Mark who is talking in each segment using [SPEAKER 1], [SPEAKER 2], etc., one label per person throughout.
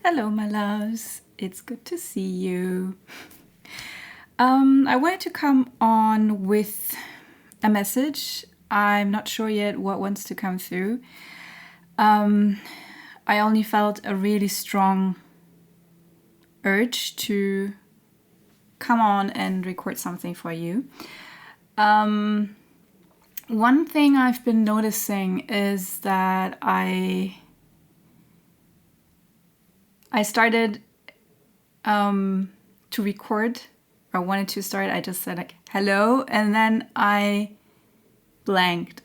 [SPEAKER 1] Hello, my loves. It's good to see you. I wanted to come on with a message. I'm not sure yet what wants to come through. I only felt a really strong urge to come on and record something for you. One thing I've been noticing is that I started to record, or wanted to start. I just said like hello, and then I blanked.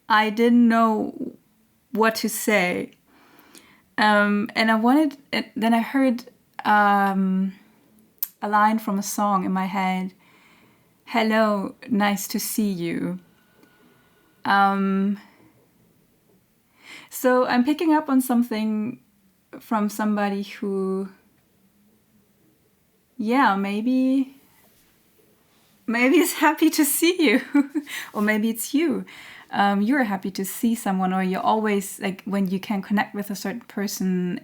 [SPEAKER 1] I didn't know what to say, and then I heard a line from a song in my head. Hello, nice to see you. So I'm picking up on something from somebody who, maybe is happy to see you, or maybe it's you. You're happy to see someone, or you're always like, when you can connect with a certain person,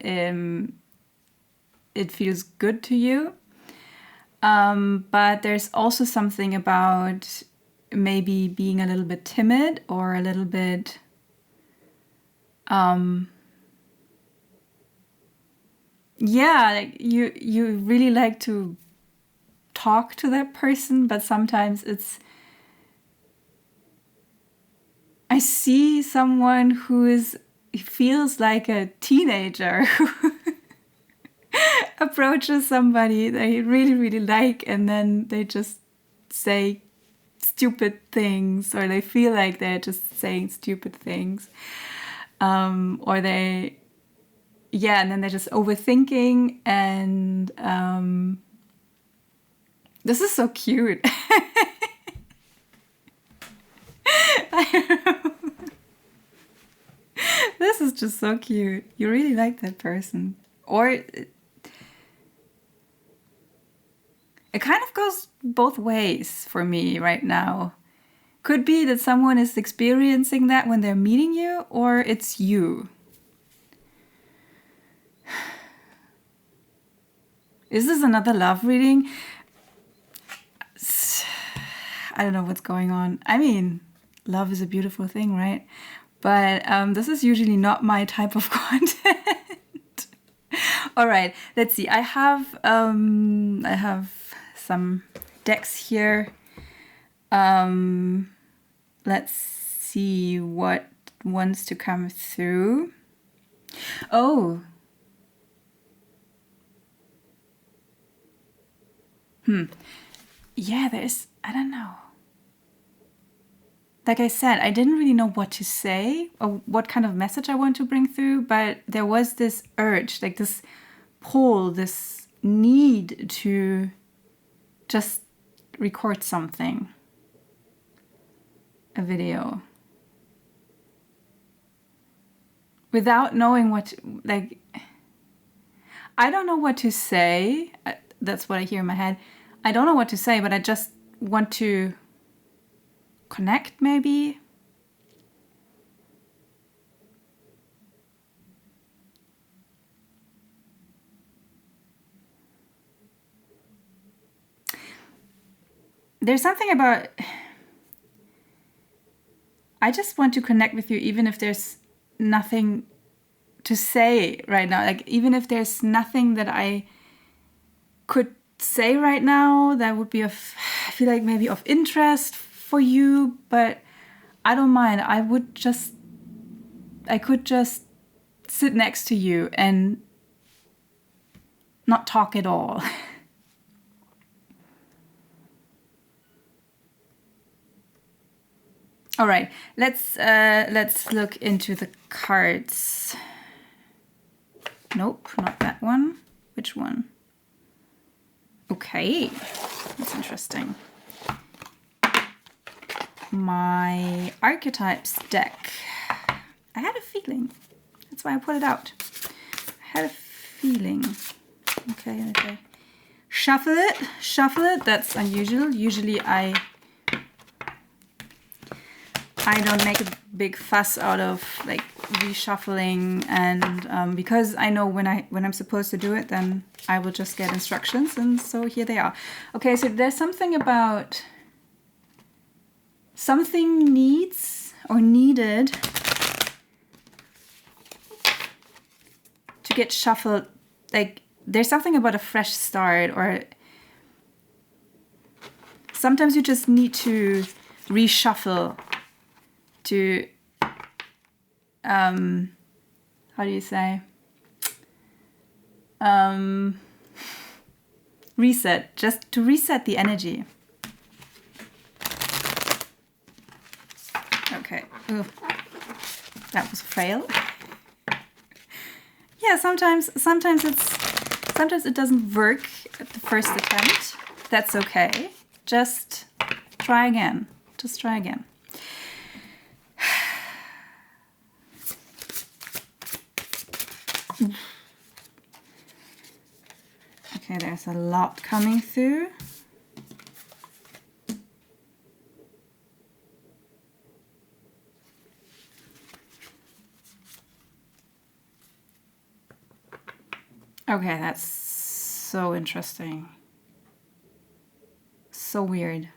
[SPEAKER 1] it feels good to you. But there's also something about maybe being a little bit timid, or a little bit like you really like to talk to that person, but sometimes I see someone who feels like a teenager who approaches somebody they really, really like, and then they just say stupid things, or they feel like they're just saying stupid things. Or and then they're just overthinking, and this is so cute. This is just so cute. You really like that person. Or it kind of goes both ways for me right now. Could be that someone is experiencing that when they're meeting you, or it's you. Is this another love reading? I don't know what's going on. I mean, love is a beautiful thing, right? But this is usually not my type of content. All right, let's see. I have some decks here. Let's see what wants to come through. Oh. Yeah, I don't know. Like I said, I didn't really know what to say or what kind of message I want to bring through, but there was this urge, like this pull, this need to just record something, a video, without knowing I don't know what to say. That's what I hear in my head. I don't know what to say, but I just want to connect, maybe. There's something about, I just want to connect with you, even if there's nothing to say right now. Like, even if there's nothing that I could say right now that would be I feel like maybe of interest for you, but I don't mind. I could just sit next to you and not talk at all. All right, let's look into the cards. Nope, not that one. Which one? Okay, that's interesting. My archetypes deck. I had a feeling. That's why I put it out. I had a feeling. Okay. Shuffle it. That's unusual. Usually I I don't make a big fuss out of like reshuffling, and because I know when I'm supposed to do it, then I will just get instructions, and so here they are. Okay, so there's something about something needs or needed to get shuffled. Like there's something about a fresh start, or sometimes you just need to reshuffle to how do you say reset, just to reset the energy. Okay. Ooh. That was a fail. Yeah, sometimes it doesn't work at the first attempt. That's okay. Just try again. Just try again. Okay, there's a lot coming through. Okay, that's so interesting. So weird.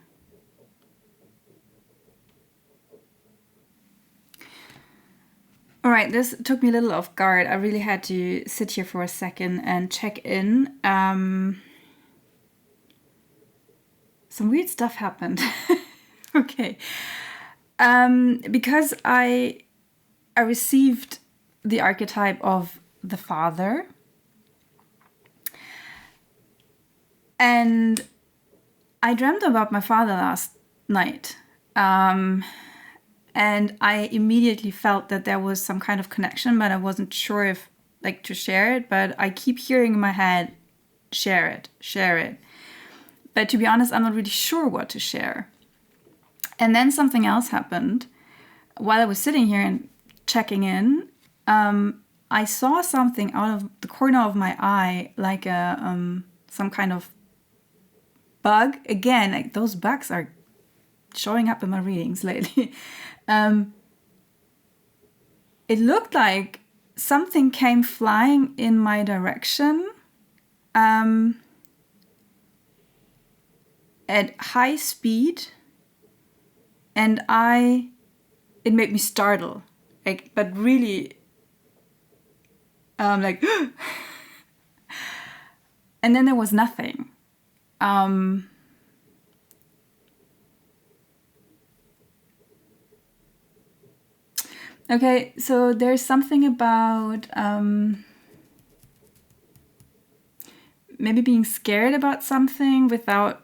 [SPEAKER 1] All right, this took me a little off guard. I really had to sit here for a second and check in. Some weird stuff happened. Okay. Because I received the archetype of the father. And I dreamt about my father last night. And I immediately felt that there was some kind of connection, but I wasn't sure if like to share it. But I keep hearing in my head, share it, share it. But to be honest, I'm not really sure what to share. And then something else happened. While I was sitting here and checking in, I saw something out of the corner of my eye, like a some kind of bug. Again, like those bugs are showing up in my readings lately. It looked like something came flying in my direction at high speed, and it made me startle, like, but really like and then there was nothing. Okay, so there's something about maybe being scared about something without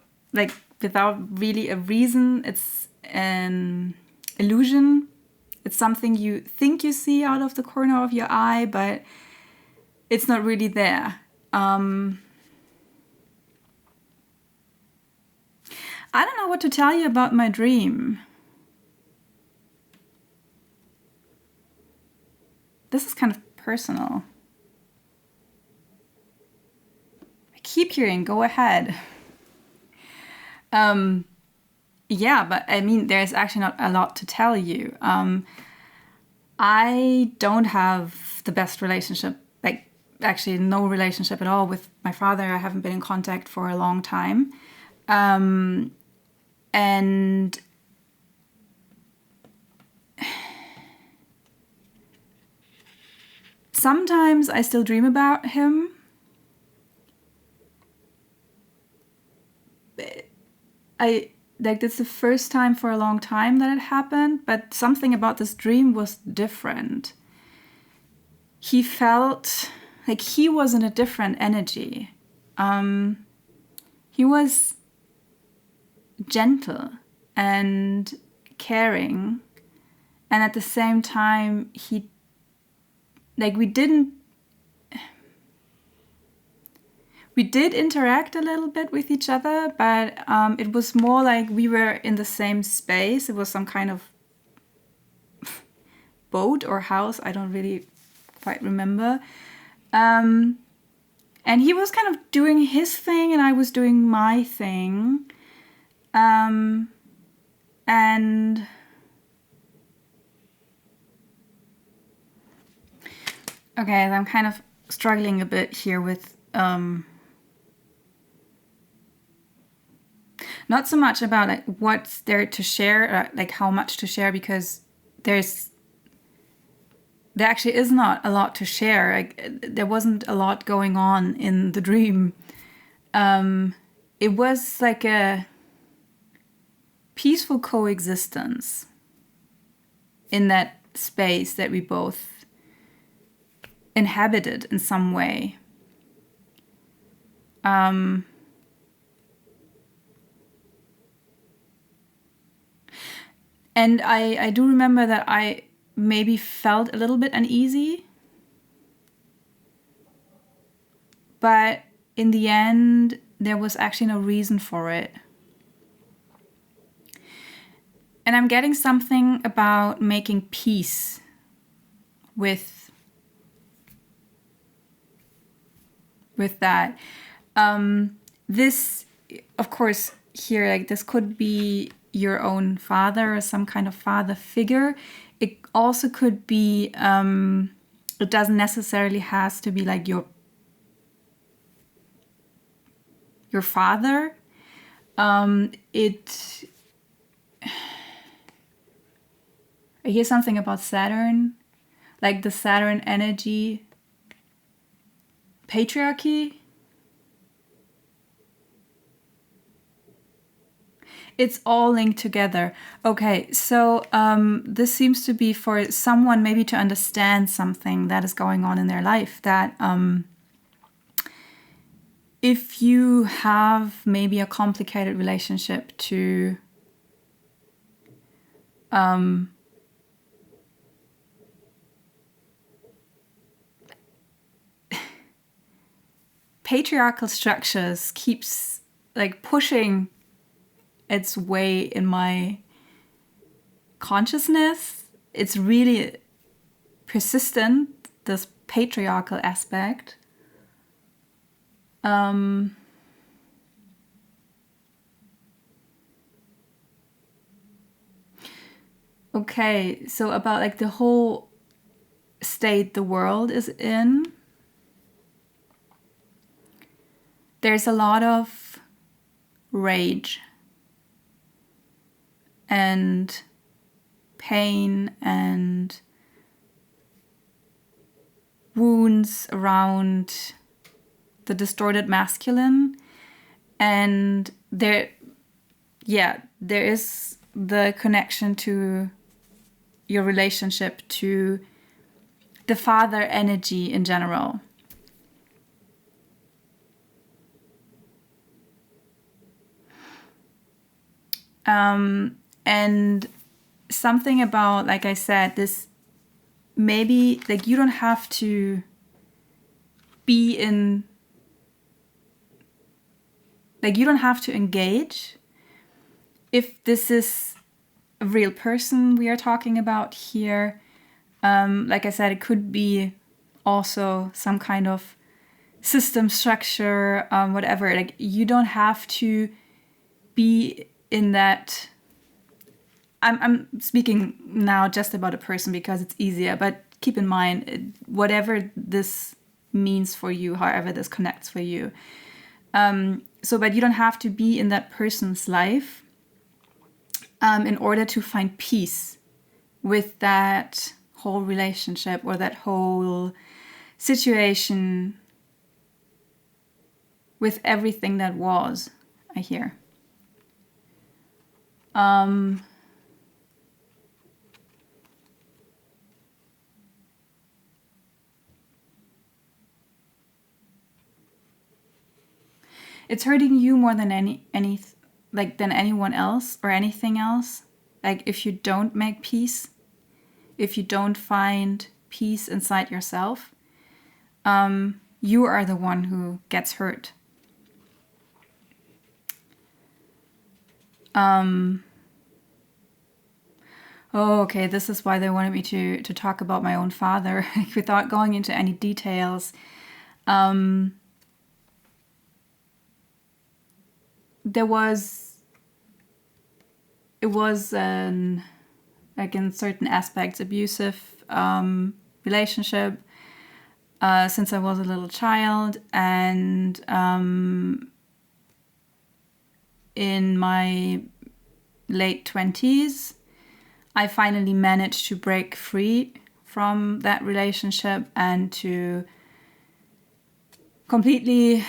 [SPEAKER 1] really a reason. It's an illusion. It's something you think you see out of the corner of your eye, but it's not really there. I don't know what to tell you about my dream. This is kind of personal. I keep hearing, go ahead. Yeah, but I mean, there's actually not a lot to tell you. I don't have the best relationship, like actually no relationship at all with my father. I haven't been in contact for a long time. And sometimes I still dream about him. It's the first time for a long time that it happened, but something about this dream was different. He felt like he was in a different energy. He was gentle and caring, and at the same time we did interact a little bit with each other, but it was more like we were in the same space. It was some kind of boat or house. I don't really quite remember. And he was kind of doing his thing and I was doing my thing. And Okay, I'm kind of struggling a bit here with not so much about like what's there to share, like how much to share, because there actually is not a lot to share. Like, there wasn't a lot going on in the dream. It was like a peaceful coexistence in that space that we both inhabited in some way. And I do remember that I maybe felt a little bit uneasy. But in the end, there was actually no reason for it. And I'm getting something about making peace with that. This, of course, here, like this could be your own father or some kind of father figure. It also could be, it doesn't necessarily has to be like your father. I hear something about Saturn, like the Saturn energy, patriarchy. It's all linked together. Okay, so this seems to be for someone maybe to understand something that is going on in their life, that if you have maybe a complicated relationship to patriarchal structures keeps like pushing its way in my consciousness. It's really persistent, this patriarchal aspect. Okay, so about like the whole state the world is in, there's a lot of rage and pain and wounds around the distorted masculine. And there is the connection to your relationship to the father energy in general. And something about, like I said, this maybe like you don't have to be in, like you don't have to engage if this is a real person we are talking about here. Like I said, it could be also some kind of system structure, whatever. Like you don't have to be in that. I'm speaking now just about a person because it's easier, but keep in mind, whatever this means for you, however this connects for you. But you don't have to be in that person's life in order to find peace with that whole relationship or that whole situation, with everything that was, I hear. It's hurting you more than than anyone else or anything else. Like if you don't make peace, if you don't find peace inside yourself, you are the one who gets hurt. Oh, okay, this is why they wanted me to talk about my own father without going into any details. It was like in certain aspects abusive relationship. since I was a little child, and in my late 20s, I finally managed to break free from that relationship and to completely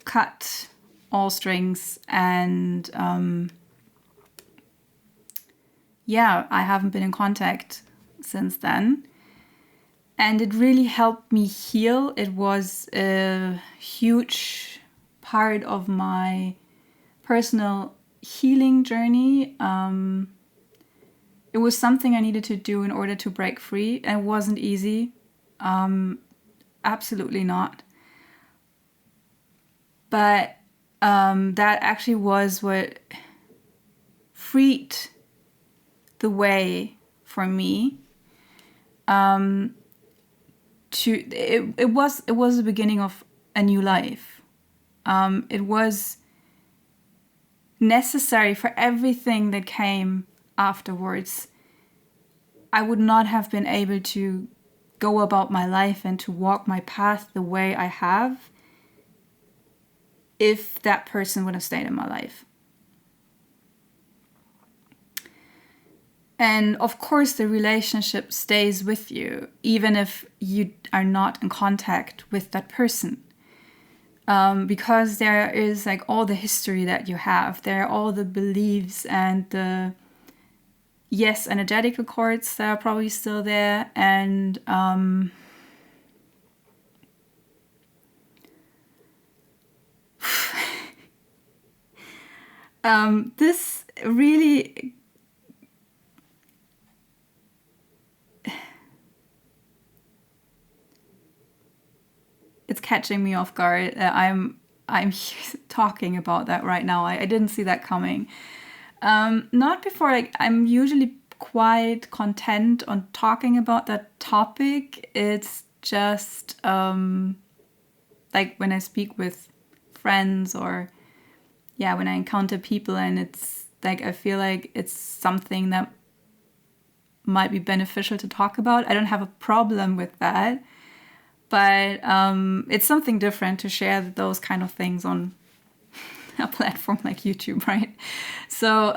[SPEAKER 1] cut all strings, and I haven't been in contact since then. And it really helped me heal. It was a huge part of my personal healing journey. It was something I needed to do in order to break free, and it wasn't easy. Absolutely not. But that actually was what freed the way for me. It was the beginning of a new life. It was necessary for everything that came afterwards. I would not have been able to go about my life and to walk my path the way I have if that person would have stayed in my life. And of course, the relationship stays with you, even if you are not in contact with that person. Because there is like all the history that you have. There are all the beliefs and the, energetical cords that are probably still there. And this really... It's catching me off guard. I'm talking about that right now. I didn't see that coming. Not before. Like, I'm usually quite content on talking about that topic. It's just like when I speak with friends, or when I encounter people, and it's like I feel like it's something that might be beneficial to talk about. I don't have a problem with that. But it's something different to share those kind of things on a platform like YouTube, right? So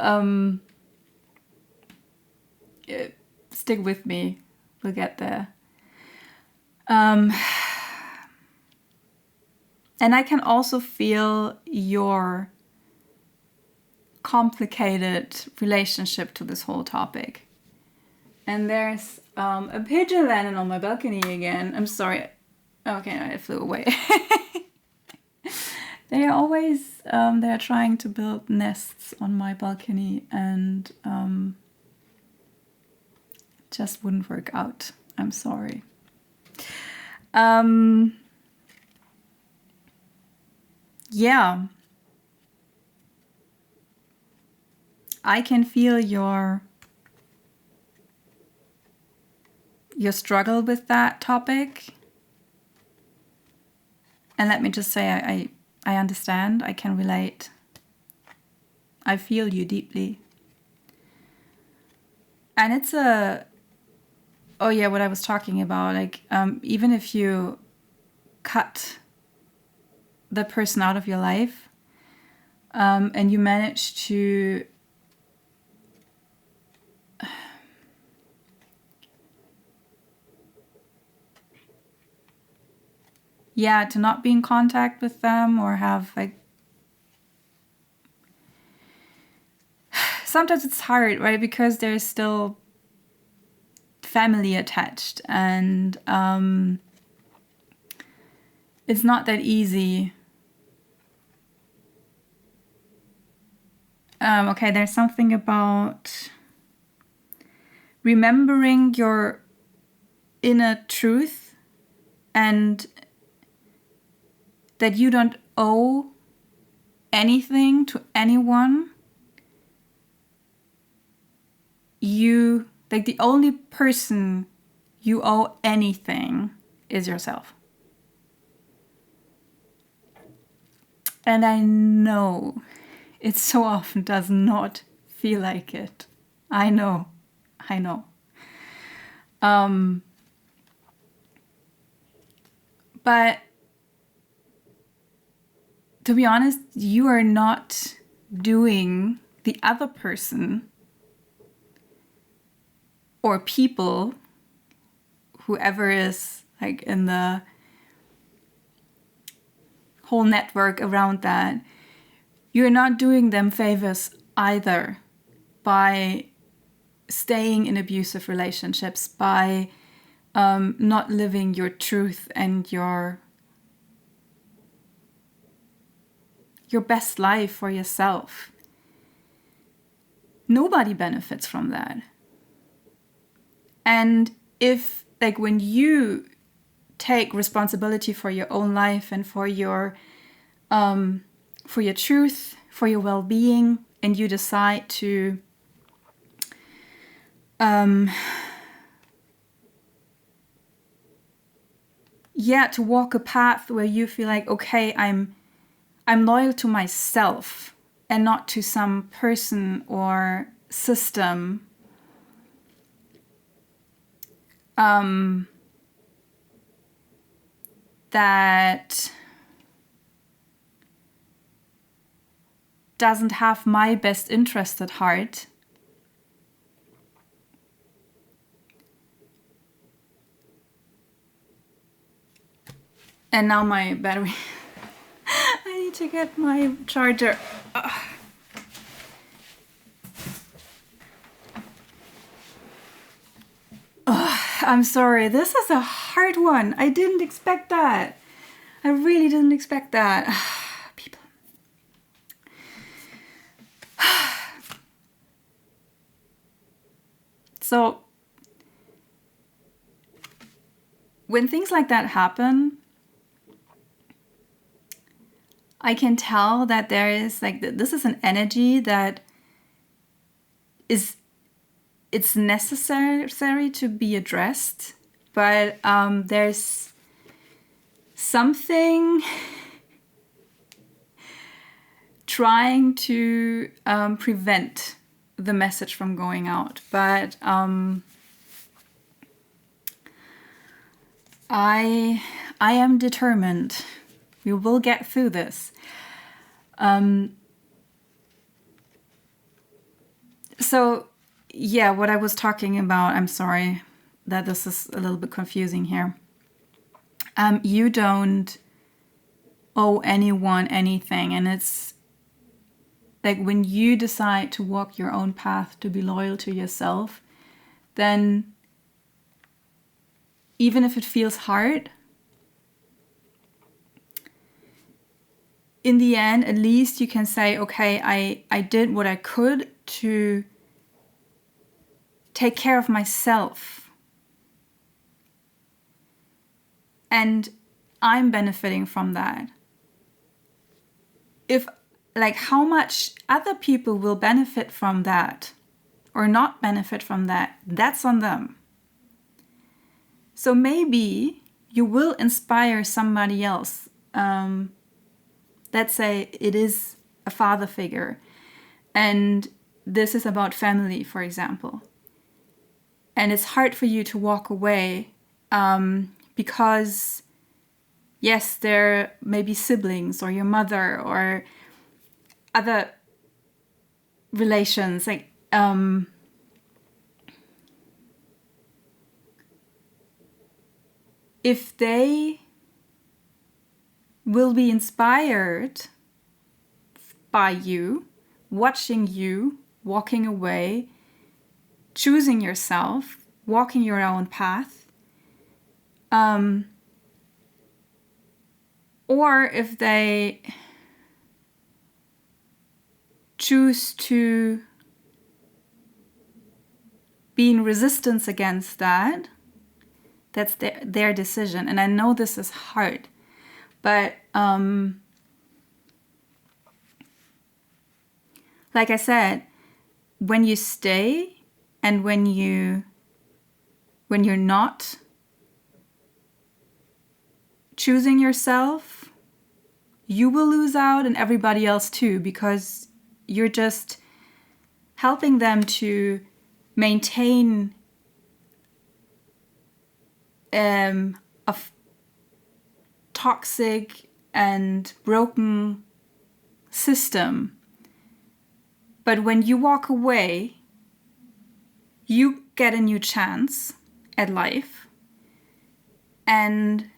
[SPEAKER 1] stick with me. We'll get there. And I can also feel your complicated relationship to this whole topic. And there's a pigeon landing on my balcony again. I'm sorry. Okay, no, it flew away. They are always, they're trying to build nests on my balcony, and just wouldn't work out. I'm sorry. I can feel your struggle with that topic. And let me just say, I understand, I can relate. I feel you deeply. And it's what I was talking about, like, even if you cut the person out of your life, and you manage to to not be in contact with them, or have like, sometimes it's hard, right? Because there's still family attached, and it's not that easy. There's something about remembering your inner truth, and that you don't owe anything to anyone. The only person you owe anything is yourself. And I know it so often does not feel like it. I know. I know. But to be honest, you are not doing the other person or people, whoever is like in the whole network around that, you're not doing them favors either by staying in abusive relationships, by not living your truth and your best life for yourself. Nobody benefits from that. And if, like, when you take responsibility for your own life and for your truth, for your well-being, and you decide to to walk a path where you feel like, okay, I'm loyal to myself and not to some person or system. That doesn't have my best interest at heart. And now my battery. I need to get my charger. I'm sorry. This is a hard one. I didn't expect that. I really didn't expect that. People. So, when things like that happen, I can tell that there is like, this is an energy that it's necessary to be addressed, but there's something trying to prevent the message from going out. But I am determined. We will get through this. So, yeah, what I was talking about, I'm sorry that this is a little bit confusing here. You don't owe anyone anything. And it's like when you decide to walk your own path, to be loyal to yourself, then even if it feels hard, in the end, at least you can say, okay, I did what I could to take care of myself. And I'm benefiting from that. If, like, how much other people will benefit from that or not benefit from that, that's on them. So maybe you will inspire somebody else. Let's say it is a father figure, and this is about family, for example. And it's hard for you to walk away because, yes, there may be siblings or your mother or other relations. Like, if they will be inspired by you, watching you, walking away, choosing yourself, walking your own path, or if they choose to be in resistance against that, that's their decision. And I know this is hard, but like I said, when you stay and when you're not choosing yourself, you will lose out and everybody else too, because you're just helping them to maintain a toxic and broken system. But when you walk away, you get a new chance at life. And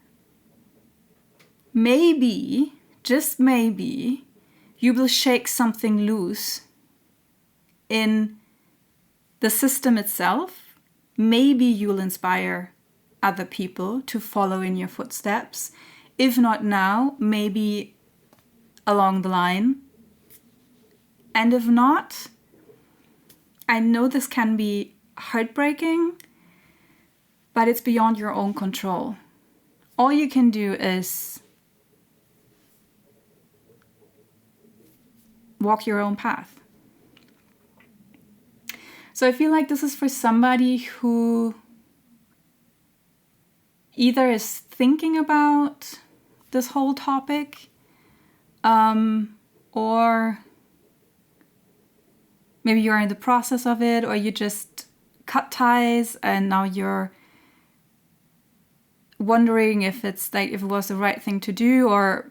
[SPEAKER 1] maybe, just maybe, you will shake something loose in the system itself. Maybe you'll inspire other people to follow in your footsteps. If not now, maybe along the line. And if not, I know this can be heartbreaking, but it's beyond your own control. All you can do is walk your own path. So I feel like this is for somebody who either is thinking about this whole topic, or maybe you're in the process of it, or you just cut ties and now you're wondering if it's like, if it was the right thing to do, or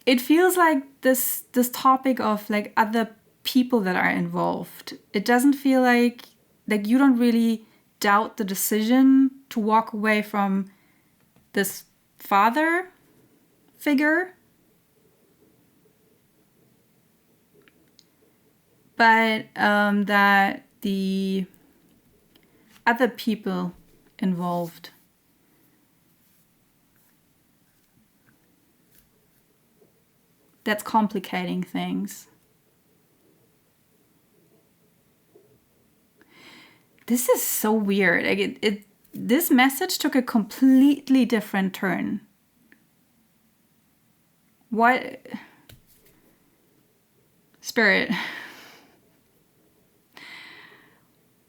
[SPEAKER 1] it feels like this topic of like other people that are involved. It doesn't feel like you don't really doubt the decision to walk away from this father figure, but that the other people involved, that's complicating things. This is so weird. Like this message took a completely different turn. What? Spirit.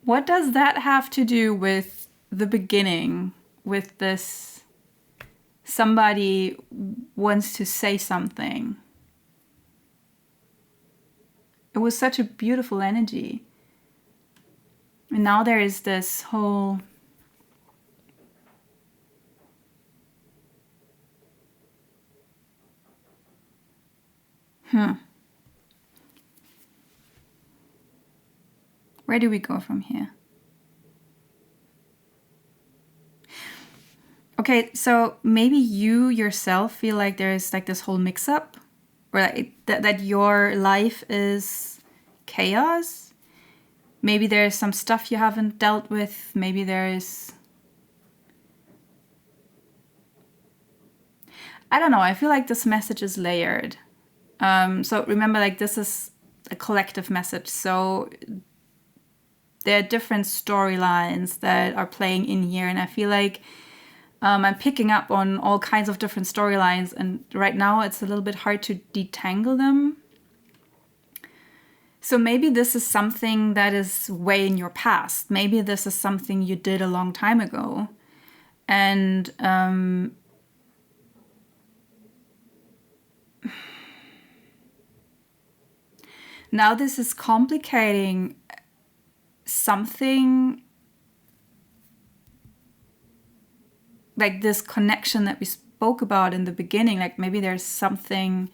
[SPEAKER 1] What does that have to do with the beginning? With this, somebody wants to say something. It was such a beautiful energy. And now there is this whole where do we go from here? Okay, so maybe you yourself feel like there's like this whole mix-up, or like that your life is chaos. Maybe there's some stuff you haven't dealt with. Maybe there is... I don't know. I feel like this message is layered. So remember, like, this is a collective message. So there are different storylines that are playing in here. And I feel like I'm picking up on all kinds of different storylines. And right now it's a little bit hard to detangle them. So maybe this is something that is way in your past. Maybe this is something you did a long time ago. And now this is complicating something like this connection that we spoke about in the beginning. Like maybe there's something...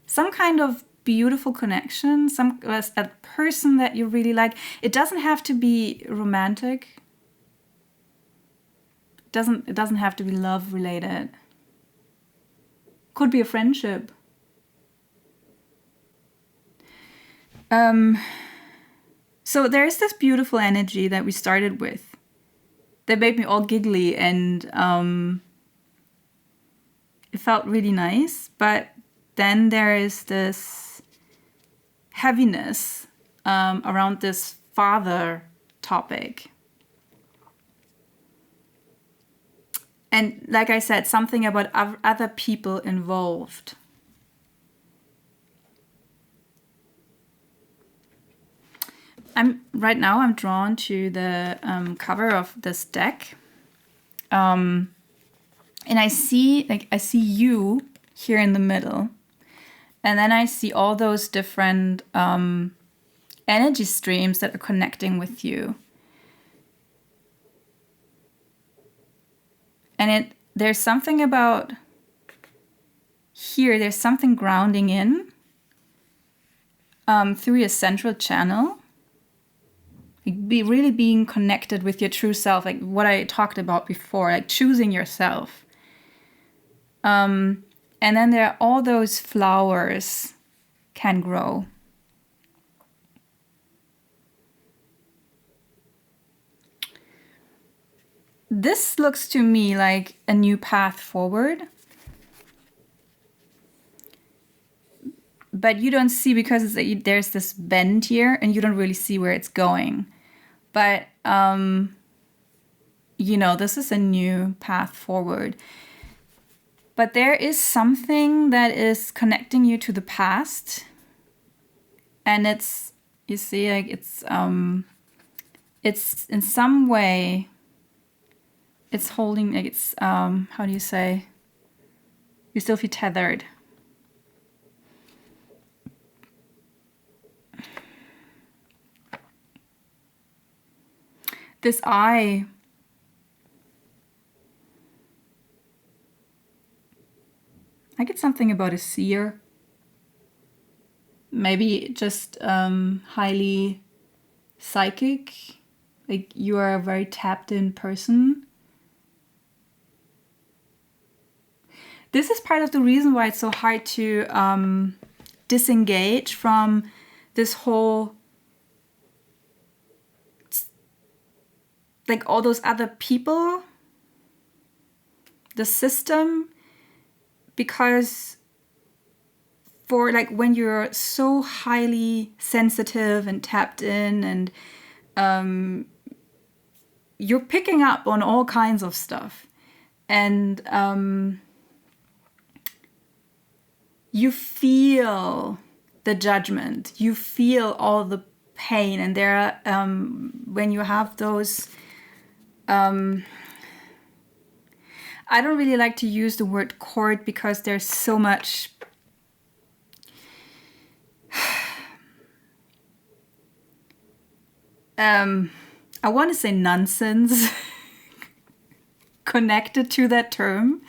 [SPEAKER 1] some kind of beautiful connection, a person that you really like. It doesn't have to be romantic. It doesn't have to be love related. Could be a friendship. So there's this beautiful energy that we started with that made me all giggly, and it felt really nice, but then there is this heaviness around this father topic. And like I said, something about other people involved. Right now I'm drawn to the cover of this deck. And I see you here in the middle. And then I see all those different energy streams that are connecting with you. And there's something about here, there's something grounding in through your central channel. Like really being connected with your true self, like what I talked about before, like choosing yourself. And then there are all those flowers can grow. This looks to me like a new path forward. But you don't see, because there's this bend here and you don't really see where it's going. But, this is a new path forward. But there is something that is connecting you to the past. And it's, you see, like it's in some way, it's holding, like it's, how do you say? You still feel tethered. This eye, I get something about a seer. Maybe just highly psychic, like you are a very tapped in person. This is part of the reason why it's so hard to disengage from this whole, like all those other people, the system, because for like when you're so highly sensitive and tapped in and you're picking up on all kinds of stuff, and you feel the judgment, you feel all the pain, and there are when you have those I don't really like to use the word court because there's so much I want to say nonsense connected to that term.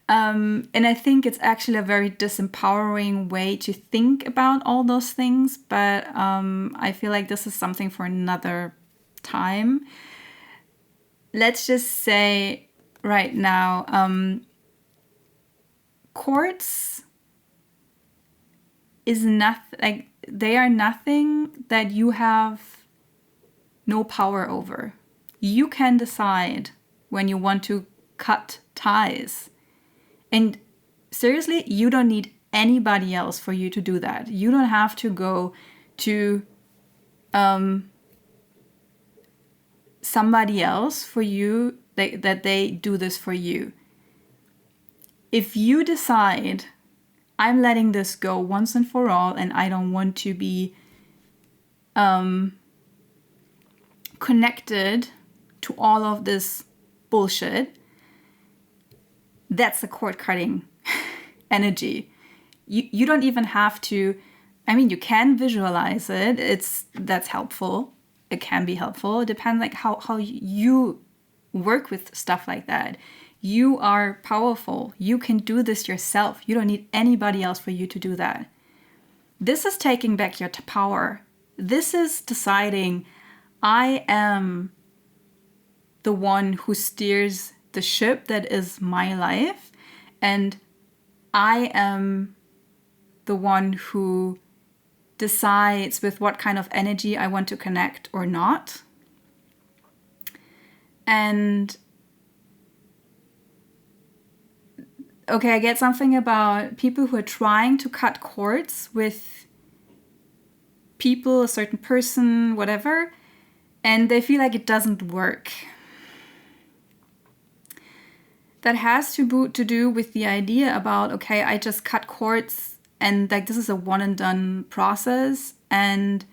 [SPEAKER 1] And I think it's actually a very disempowering way to think about all those things. But I feel like this is something for another time. Let's just say right now, courts is nothing, like they are nothing that you have no power over. You can decide when you want to cut ties. And seriously, you don't need anybody else for you to do that. You don't have to go to somebody else for you, that they do this for you. If you decide, I'm letting this go once and for all, and I don't want to be connected to all of this bullshit, that's the cord cutting energy. You don't even have to, I mean, you can visualize it. That's helpful. It can be helpful. It depends like how you work with stuff like that. You are powerful. You can do this yourself. You don't need anybody else for you to do that. This is taking back your power. This is deciding, I am the one who steers the ship that is my life, and I am the one who decides with what kind of energy I want to connect or not. And okay, I get something about people who are trying to cut cords with people, a certain person, whatever, and they feel like it doesn't work. That has to do with the idea about, okay, I just cut cords and like this is a one and done process, and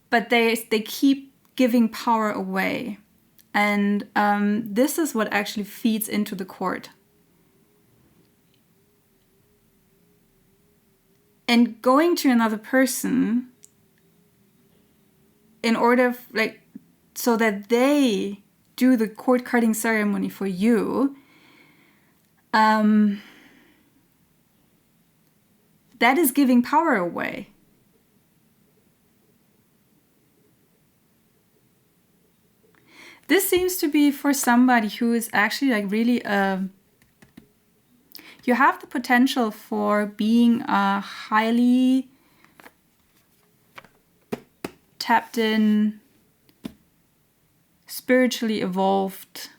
[SPEAKER 1] but they keep giving power away. And this is what actually feeds into the cord. and going to another person in order, like, so that they do the cord cutting ceremony for you, that is giving power away. This seems to be for somebody who is actually like really you have the potential for being a highly tapped in, spiritually evolved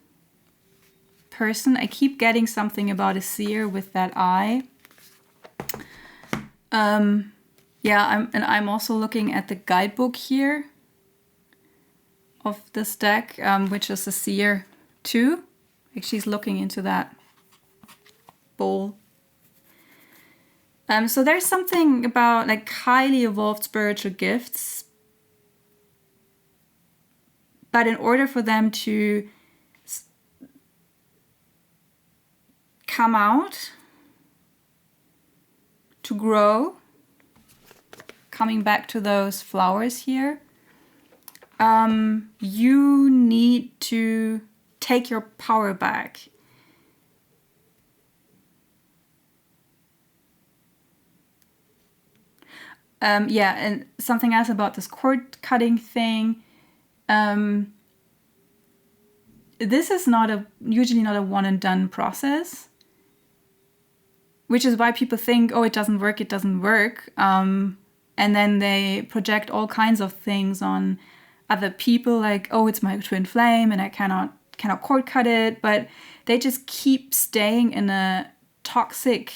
[SPEAKER 1] person. I keep getting something about a seer with that eye. Yeah, I'm also looking at the guidebook here of this deck, which is a Seer 2. Like she's looking into that bowl. So there's something about like highly evolved spiritual gifts, but in order for them to come out, to grow, coming back to those flowers here, you need to take your power back. Yeah, and something else about this cord cutting thing. This is usually not a one and done process, which is why people think, oh, it doesn't work. And then they project all kinds of things on other people, like, oh, it's my twin flame and I cannot cord cut it. But they just keep staying in a toxic,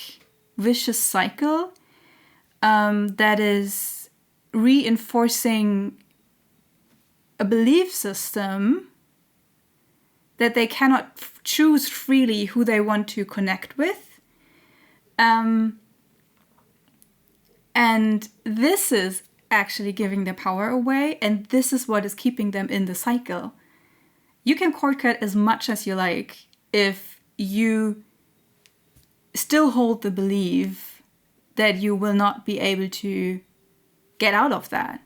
[SPEAKER 1] vicious cycle that is reinforcing a belief system that they cannot choose freely who they want to connect with. And this is actually giving their power away, and this is what is keeping them in the cycle. You can cord cut as much as you like if you still hold the belief that you will not be able to get out of that.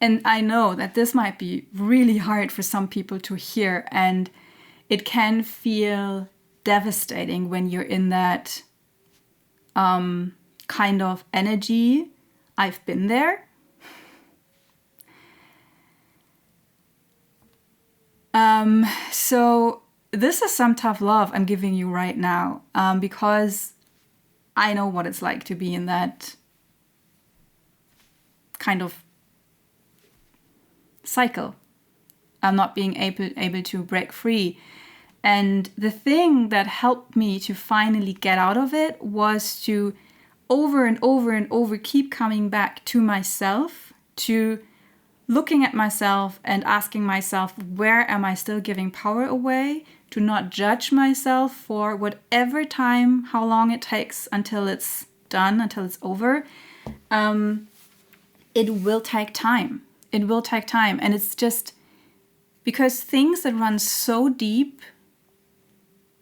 [SPEAKER 1] And I know that this might be really hard for some people to hear, and it can feel devastating when you're in that kind of energy. I've been there. So this is some tough love I'm giving you right now, because I know what it's like to be in that kind of cycle. I'm not being able to break free. And the thing that helped me to finally get out of it was to over and over and over keep coming back to myself, to looking at myself and asking myself, where am I still giving power away? To not judge myself for whatever time, how long it takes until it's done, until it's over. It will take time. It will take time. And it's just because things that run so deep,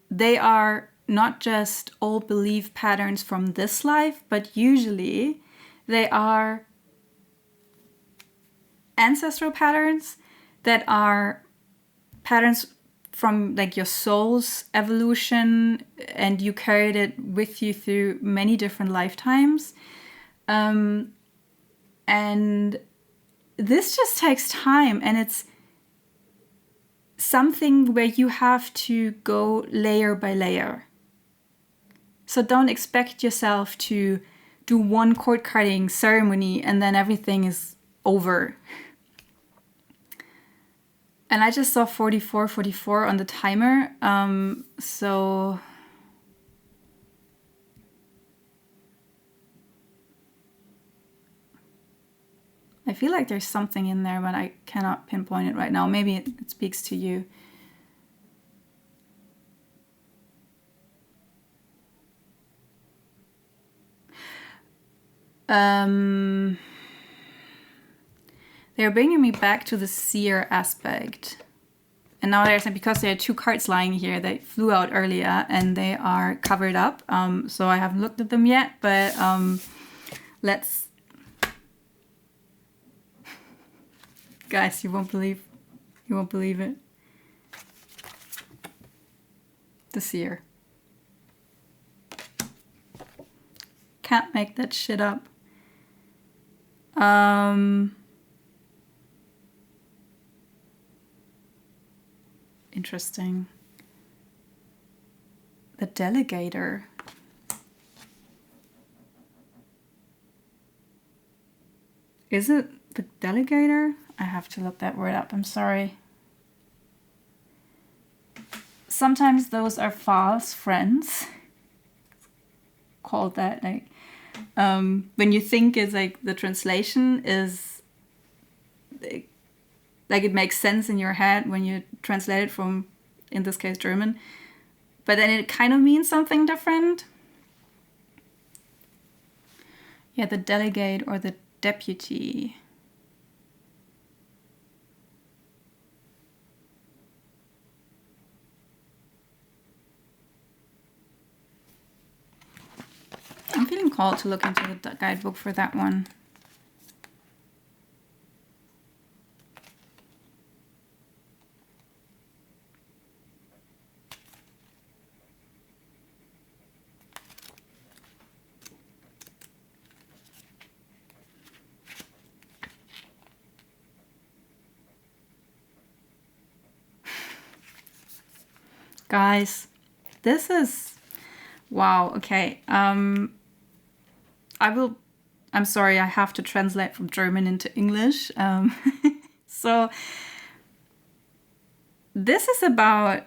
[SPEAKER 1] they are not just old belief patterns from this life, but usually they are ancestral patterns that are patterns from like your soul's evolution, and you carried it with you through many different lifetimes. And this just takes time, and it's something where you have to go layer by layer. So don't expect yourself to do one cord cutting ceremony and then everything is over. And I just saw 44 on the timer. So I feel like there's something in there, but I cannot pinpoint it right now. Maybe it speaks to you. They're bringing me back to the seer aspect. And now there's, because there are 2 cards lying here that flew out earlier and they are covered up. So I haven't looked at them yet, but let's... Guys, you won't believe it. The Seer. Can't make that shit up. Interesting. The Delegator. Is it the Delegator? I have to look that word up, I'm sorry. Sometimes those are false friends. Called that, like, when you think it's like the translation is like it makes sense in your head when you translate it from, in this case, German, but then it kind of means something different. Yeah, the delegate or the deputy. I'm feeling called to look into the guidebook for that one. Guys, this is... Wow, okay. I'm sorry, I have to translate from German into English. So this is about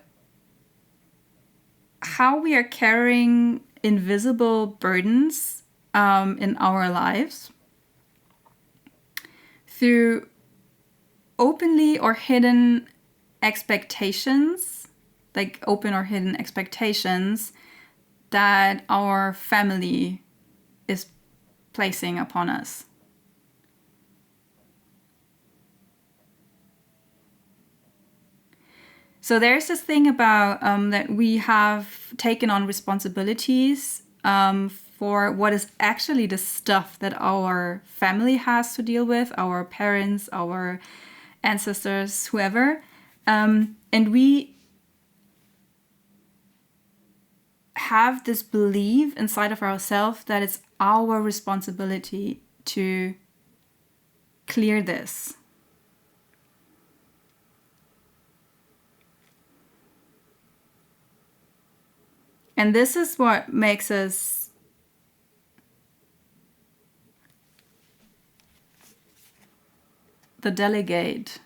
[SPEAKER 1] how we are carrying invisible burdens in our lives through openly or hidden expectations, like open or hidden expectations that our family is placing upon us. So there's this thing about that we have taken on responsibilities for what is actually the stuff that our family has to deal with, our parents, our ancestors, whoever. And we have this belief inside of ourselves that it's our responsibility to clear this. And this is what makes us the delegate.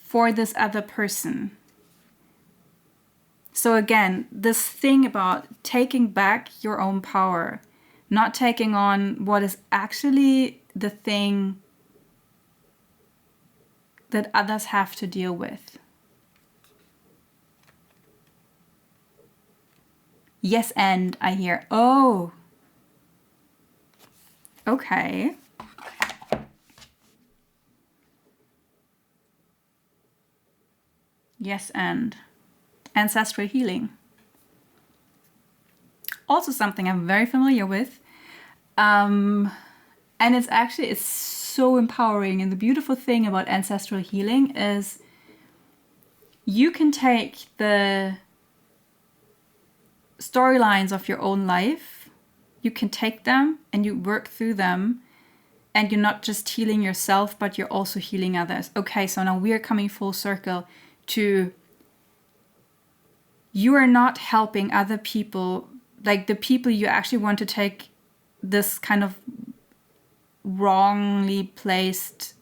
[SPEAKER 1] For this other person. So again, this thing about taking back your own power, not taking on what is actually the thing that others have to deal with. Yes, and I hear, oh, okay. Yes, and ancestral healing. Also something I'm very familiar with. And it's so empowering. And the beautiful thing about ancestral healing is you can take the storylines of your own life, you can take them and you work through them, and you're not just healing yourself, but you're also healing others. Okay, so now we are coming full circle to you are not helping other people, like the people you actually want to take this kind of wrongly placed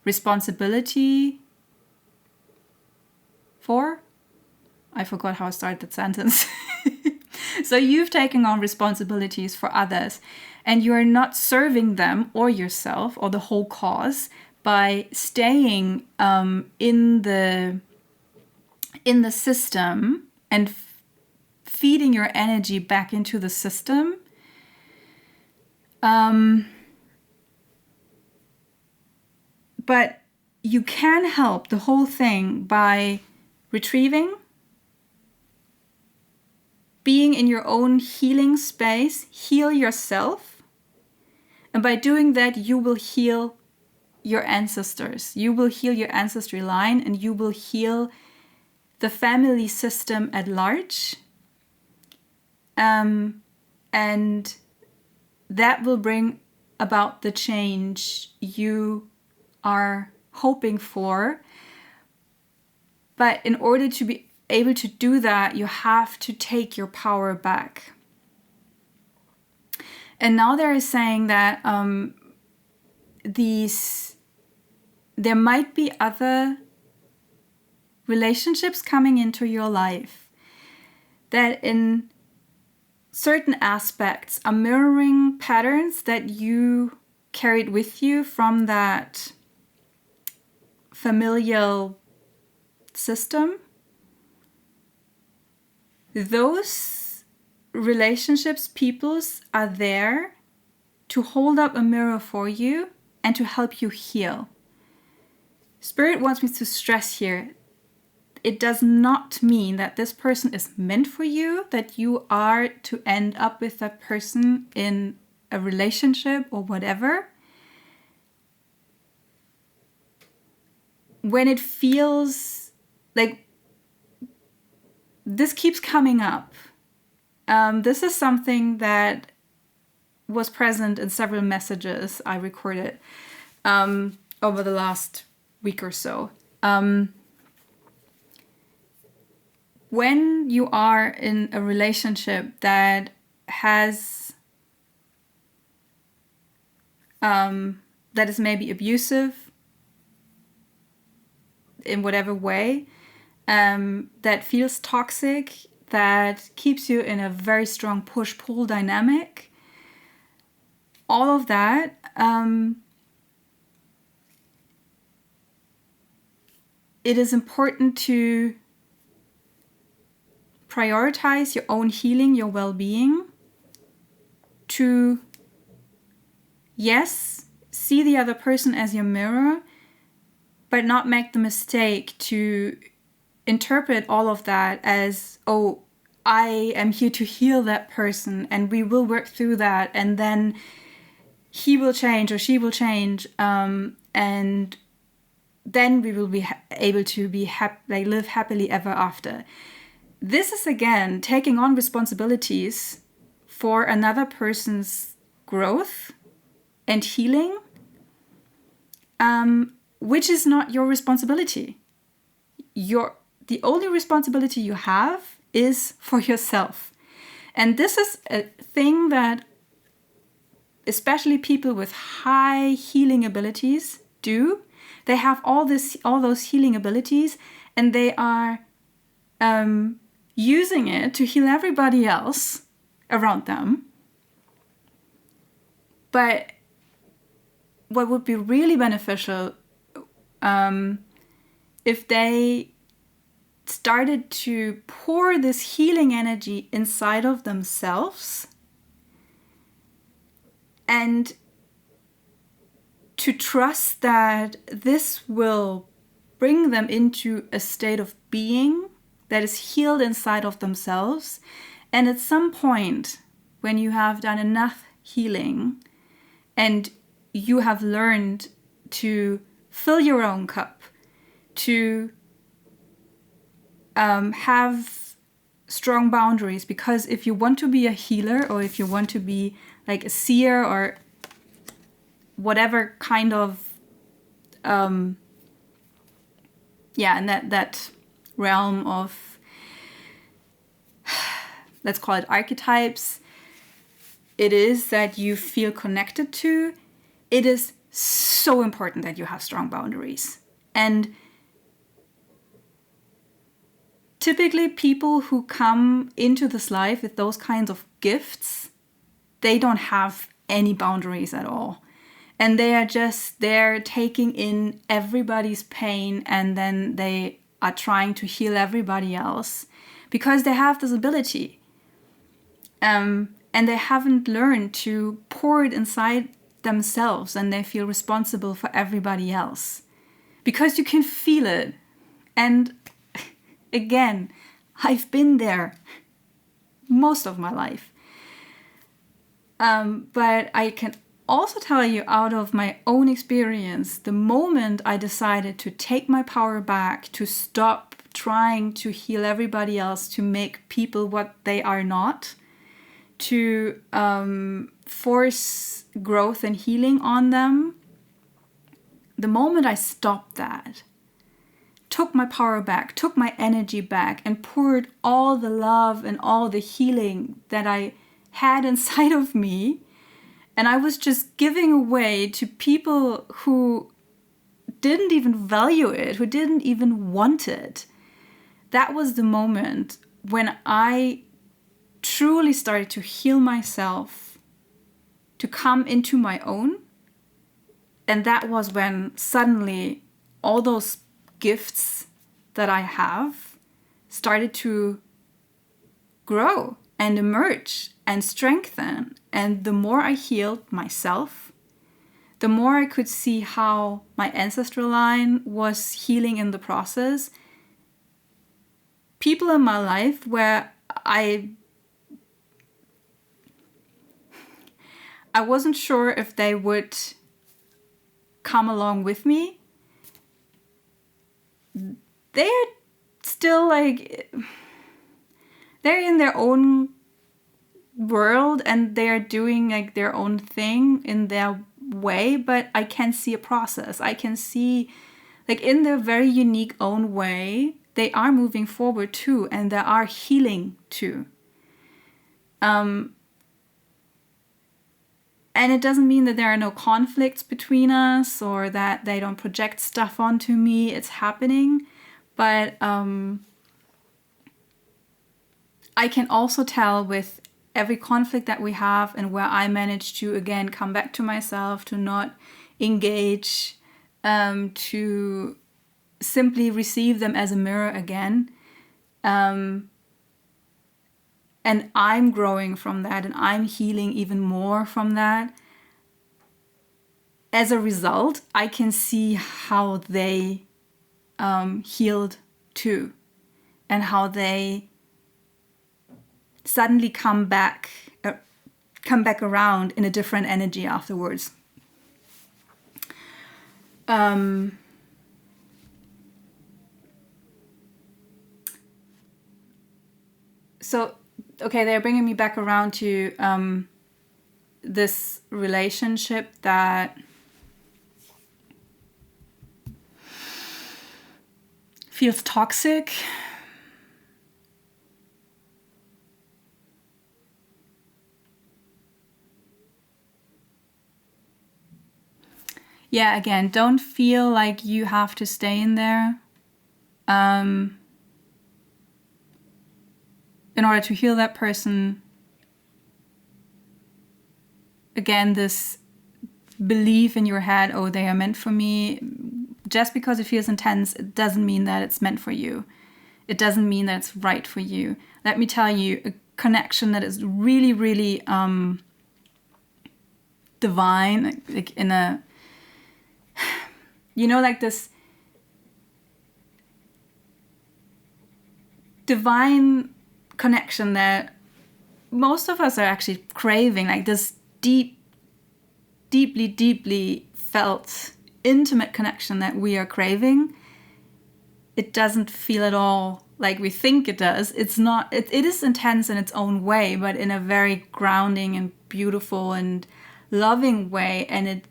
[SPEAKER 1] responsibility for. I forgot how I started that sentence. So you've taken on responsibilities for others, and you are not serving them or yourself or the whole cause by staying in the system and feeding your energy back into the system. But you can help the whole thing by retrieving, being in your own healing space, heal yourself. And by doing that, you will heal your ancestors. You will heal your ancestry line, and you will heal the family system at large. And that will bring about the change you are hoping for. But in order to be able to do that, you have to take your power back. And now they're saying that there might be other relationships coming into your life that in certain aspects are mirroring patterns that you carried with you from that familial system. Those relationships, peoples, are there to hold up a mirror for you and to help you heal. Spirit wants me to stress here, it does not mean that this person is meant for you, that you are to end up with that person in a relationship or whatever. When it feels like this keeps coming up, this is something that was present in several messages I recorded over the last week or so. When you are in a relationship that has that is maybe abusive in whatever way, that feels toxic, that keeps you in a very strong push-pull dynamic, all of that, it is important to prioritize your own healing, your well-being, to, yes, see the other person as your mirror, but not make the mistake to interpret all of that as, oh, I am here to heal that person and we will work through that and then he will change or she will change, and then we will be able to be live happily ever after. This is again taking on responsibilities for another person's growth and healing, which is not your responsibility. The only responsibility you have is for yourself. And this is a thing that especially people with high healing abilities do. They have all those healing abilities, and they are using it to heal everybody else around them. But what would be really beneficial if they started to pour this healing energy inside of themselves and to trust that this will bring them into a state of being that is healed inside of themselves. And at some point, when you have done enough healing and you have learned to fill your own cup, to have strong boundaries, because if you want to be a healer or if you want to be like a seer or whatever kind of in that realm of, let's call it archetypes, it is that you feel connected to, it is so important that you have strong boundaries. And typically people who come into this life with those kinds of gifts, they don't have any boundaries at all. And they are just there taking in everybody's pain, and then they are trying to heal everybody else because they have this ability. And they haven't learned to pour it inside themselves, and they feel responsible for everybody else. Because you can feel it. And again, I've been there most of my life. But I can also tell you out of my own experience, the moment I decided to take my power back, to stop trying to heal everybody else, to make people what they are not, to force growth and healing on them, the moment I stopped that, took my power back, took my energy back, and poured all the love and all the healing that I had inside of me, and I was just giving away to people who didn't even value it, who didn't even want it. That was the moment when I truly started to heal myself, to come into my own. And that was when suddenly all those gifts that I have started to grow and emerge and strengthen. And the more I healed myself, the more I could see how my ancestral line was healing in the process. People in my life where I wasn't sure if they would come along with me. They're still like, they're in their own world and they're doing like their own thing in their way, but I can see a process. I can see like in their very unique own way, they are moving forward too, and they are healing too. And it doesn't mean that there are no conflicts between us or that they don't project stuff onto me. It's happening. But I can also tell with every conflict that we have and where I manage to, again, come back to myself, to not engage, to simply receive them as a mirror again. And I'm growing from that, and I'm healing even more from that. As a result, I can see how they healed too, and how they suddenly come back around in a different energy afterwards. So, okay, they're bringing me back around to this relationship that feels toxic. Yeah, again, don't feel like you have to stay in there. In order to heal that person. Again, this belief in your head, oh, they are meant for me. Just because it feels intense, it doesn't mean that it's meant for you. It doesn't mean that it's right for you. Let me tell you, a connection that is really, really divine, like in a, you know, like this divine connection that most of us are actually craving, like this deeply felt intimate connection that we are craving. It doesn't feel at all like we think it does. It's not, it is intense in its own way, but in a very grounding and beautiful and loving way. And it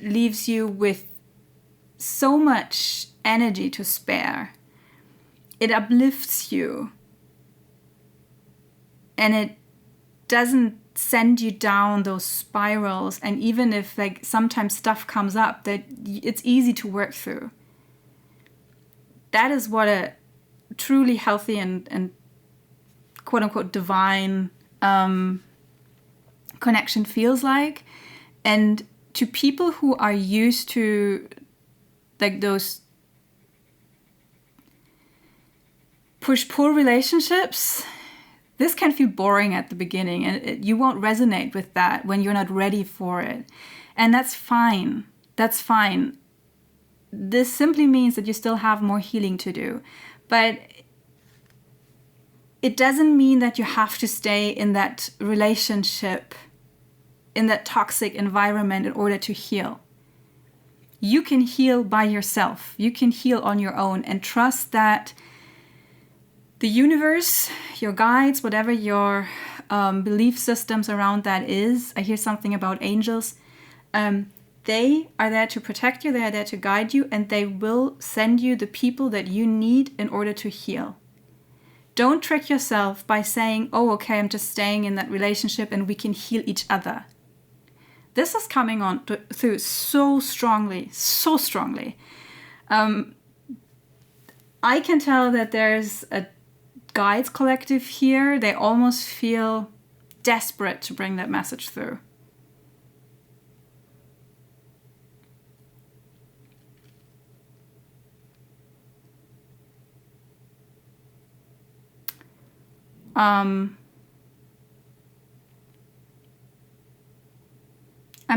[SPEAKER 1] leaves you with so much energy to spare. It uplifts you. And it doesn't send you down those spirals. And even if like sometimes stuff comes up, that it's easy to work through. That is what a truly healthy and quote unquote divine connection feels like. And to people who are used to like those push-pull relationships, This can feel boring at the beginning, and you won't resonate with that when you're not ready for it. And that's fine. That's fine. This simply means that you still have more healing to do. But it doesn't mean that you have to stay in that relationship, in that toxic environment in order to heal. You can heal by yourself. You can heal on your own, and trust that the universe, your guides, whatever your belief systems around that is. I hear something about angels. They are there to protect you. They are there to guide you, and they will send you the people that you need in order to heal. Don't trick yourself by saying, oh, okay, I'm just staying in that relationship and we can heal each other. This is coming on through so strongly, so strongly. I can tell that there's a guides collective here. They almost feel desperate to bring that message through. I'm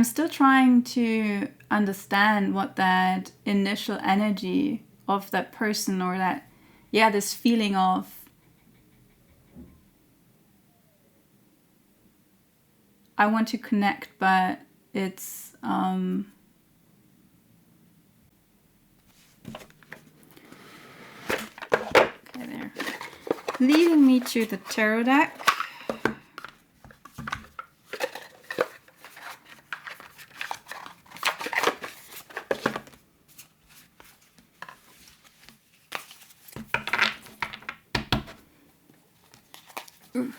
[SPEAKER 1] still trying to understand what that initial energy of that person, or that, this feeling of I want to connect, but it's okay there. Leading me to the tarot deck. Ooh.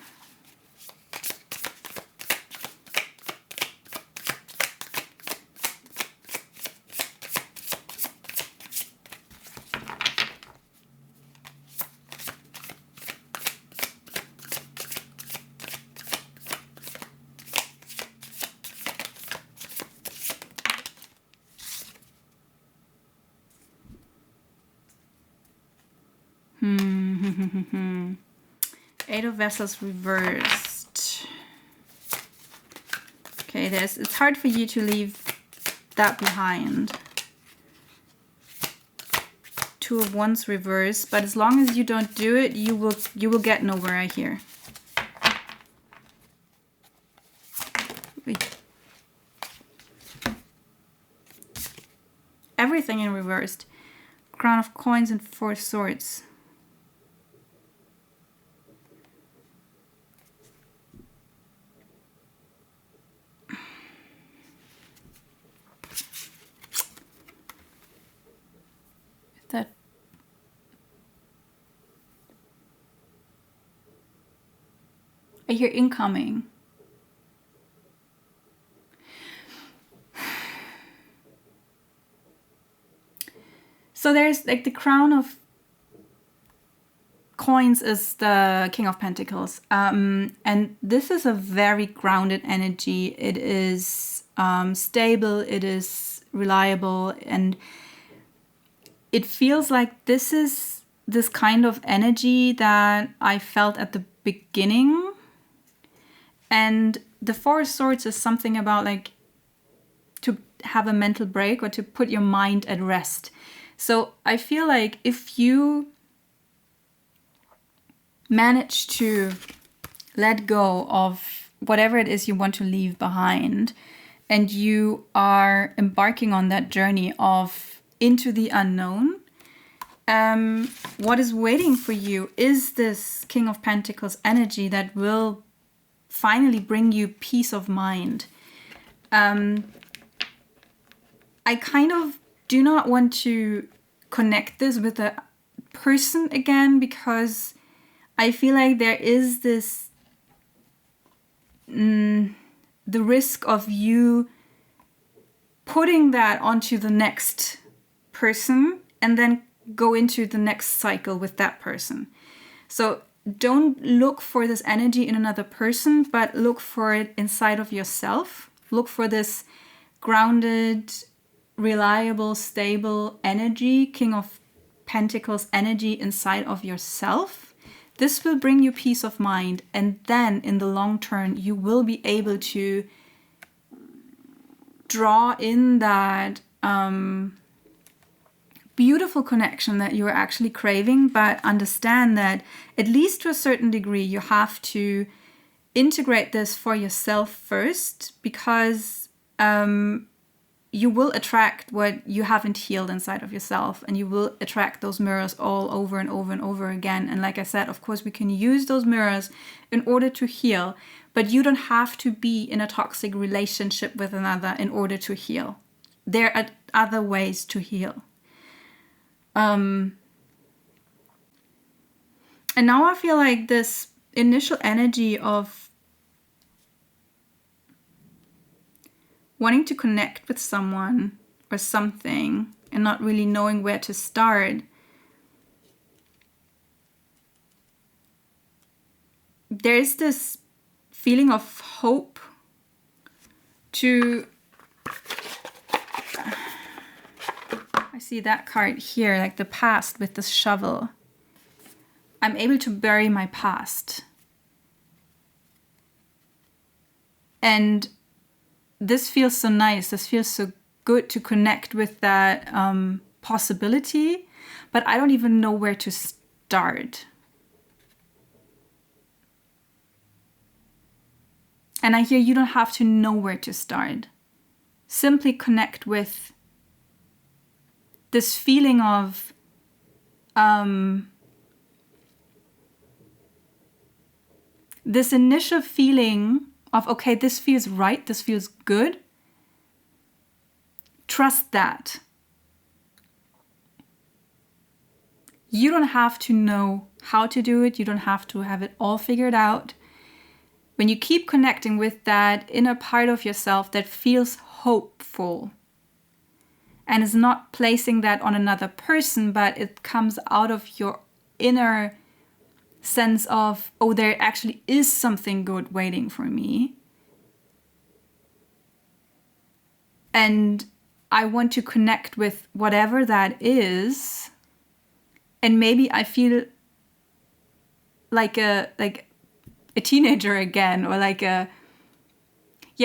[SPEAKER 1] Eight of Vessels reversed. Okay, it's hard for you to leave that behind. Two of Wands reversed, but as long as you don't do it, you will get nowhere, I hear. Wait. Everything in reversed. Crown of Coins and Four of Swords. That I hear incoming. So there's like the Crown of Coins is the King of Pentacles. And this is a very grounded energy. It is stable, it is reliable, and it feels like this is this kind of energy that I felt at the beginning. And the Four of Swords is something about like to have a mental break or to put your mind at rest. So I feel like if you manage to let go of whatever it is you want to leave behind, and you are embarking on that journey of into the unknown, what is waiting for you is this King of Pentacles energy that will finally bring you peace of mind. I kind of do not want to connect this with a person again, because I feel like there is this the risk of you putting that onto the next person and then go into the next cycle with that person. So don't look for this energy in another person, but look for it inside of yourself. Look for this grounded, reliable, stable energy, King of Pentacles energy inside of yourself This will bring you peace of mind. And then in the long term, you will be able to draw in that beautiful connection that you are actually craving, but understand that at least to a certain degree, you have to integrate this for yourself first, because you will attract what you haven't healed inside of yourself, and you will attract those mirrors all over and over and over again. And like I said, of course, we can use those mirrors in order to heal, but you don't have to be in a toxic relationship with another in order to heal. There are other ways to heal. And now I feel like this initial energy of wanting to connect with someone or something and not really knowing where to start. There is this feeling of hope to... I see that card here, like the past with this shovel. I'm able to bury my past. And this feels so nice. This feels so good to connect with that possibility. But I don't even know where to start. And I hear you don't have to know where to start. Simply connect with this feeling of this initial feeling of, okay, this feels right, this feels good. Trust that. You don't have to know how to do it. You don't have to have it all figured out. When you keep connecting with that inner part of yourself that feels hopeful, and is not placing that on another person, but it comes out of your inner sense of, oh, there actually is something good waiting for me. And I want to connect with whatever that is. And maybe I feel like a teenager again, or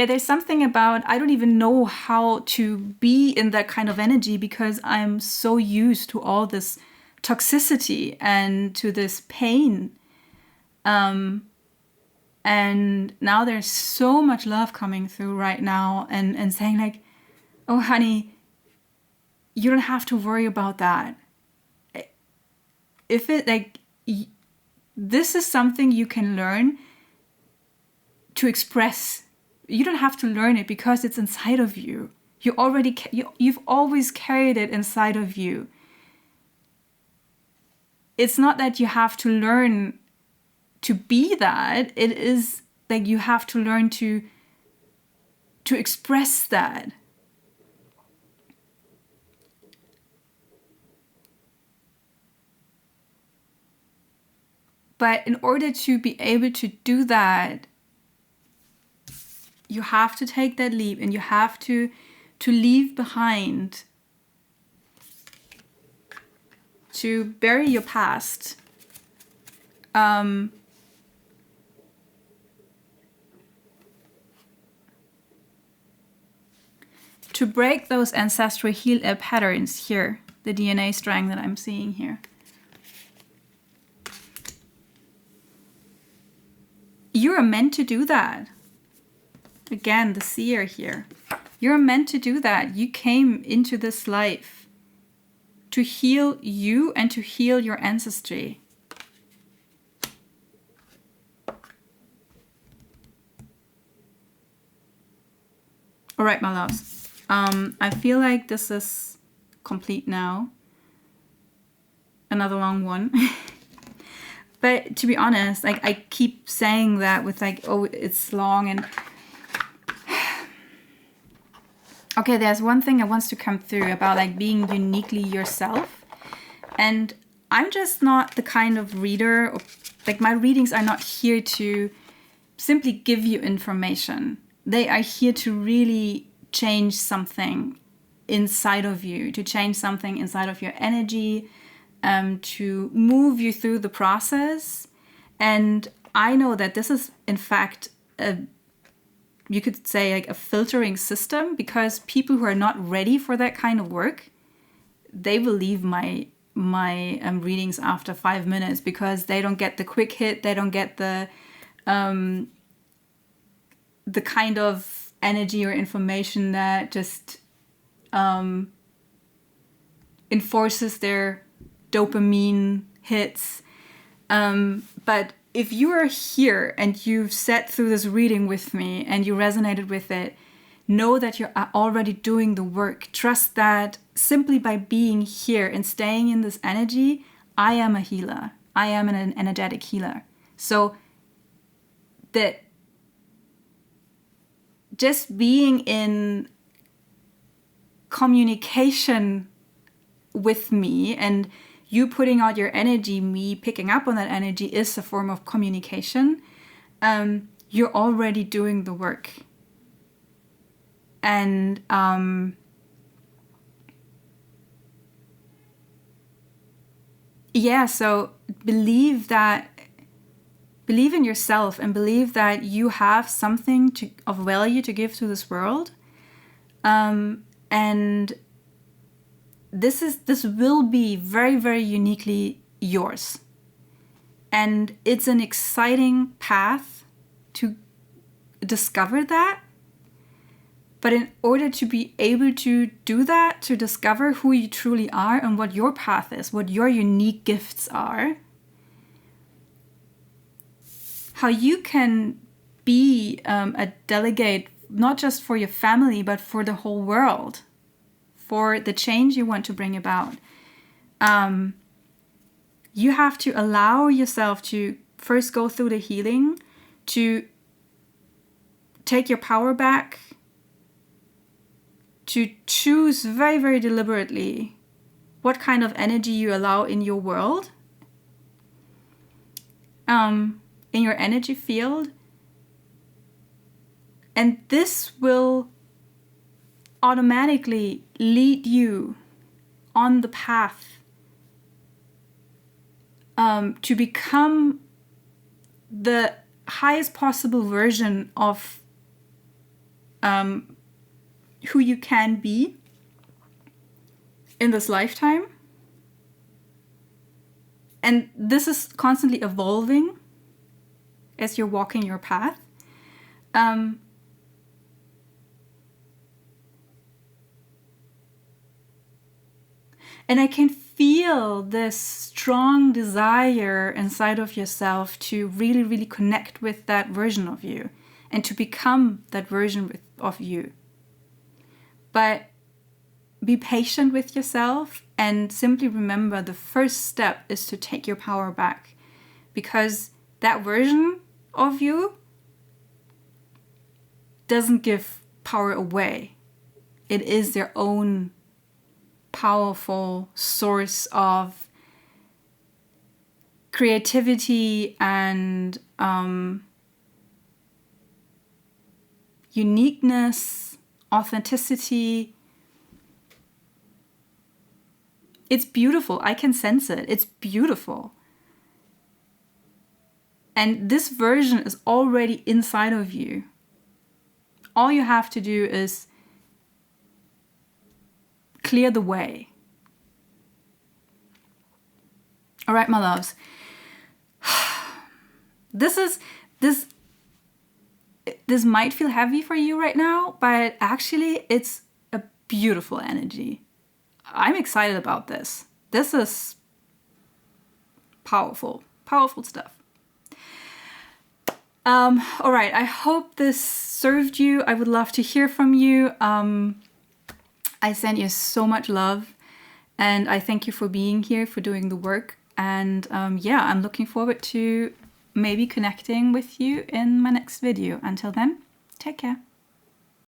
[SPEAKER 1] there's something about, I don't even know how to be in that kind of energy, because I'm so used to all this toxicity and to this pain. And now there's so much love coming through right now, and saying like, oh honey, you don't have to worry about that. If it this is something you can learn to express. You don't have to learn it because it's inside of you. You've always carried it inside of you. It's not that you have to learn to be that. It is like you have to learn to express that. But in order to be able to do that, you have to take that leap, and you have to leave behind, to bury your past. To break those ancestral heal patterns here, the DNA strand that I'm seeing here. You are meant to do that. Again, the Seer here. You're meant to do that. You came into this life to heal you and to heal your ancestry. All right, my loves. I feel like this is complete now. Another long one. But to be honest, like I keep saying that with like, oh, it's long, and okay, there's one thing that wants to come through about like being uniquely yourself. And I'm just not the kind of reader, or like my readings are not here to simply give you information. They are here to really change something inside of you, to change something inside of your energy, to move you through the process. And I know that this is, in fact, you could say like a filtering system, because people who are not ready for that kind of work, they will leave my readings after 5 minutes, because they don't get the quick hit, they don't get the kind of energy or information that just enforces their dopamine hits. But if you are here and you've sat through this reading with me and you resonated with it, know that you're already doing the work. Trust that simply by being here and staying in this energy, I am a healer. I am an energetic healer. So that just being in communication with me and you putting out your energy, me picking up on that energy, is a form of communication. You're already doing the work. And so believe in yourself and believe that you have something of value to give to this world. And this will be very, very uniquely yours. And it's an exciting path to discover that. But in order to be able to do that, to discover who you truly are and what your path is, what your unique gifts are, how you can be a delegate, not just for your family, but for the whole world, for the change you want to bring about. You have to allow yourself to first go through the healing, to take your power back, to choose very, very deliberately what kind of energy you allow in your world, in your energy field. And this will automatically lead you on the path to become the highest possible version of who you can be in this lifetime. And this is constantly evolving as you're walking your path. And I can feel this strong desire inside of yourself to really, really connect with that version of you and to become that version of you. But be patient with yourself and simply remember the first step is to take your power back, because that version of you doesn't give power away. It is their own powerful source of creativity and uniqueness, authenticity. It's beautiful. I can sense it. It's beautiful. And this version is already inside of you. All you have to do is clear the way. All right, my loves. This might feel heavy for you right now, but actually it's a beautiful energy. I'm excited about this. This is powerful stuff. All right, I hope this served you. I would love to hear from you. I send you so much love, and I thank you for being here, for doing the work. And I'm looking forward to maybe connecting with you in my next video. Until then, take care.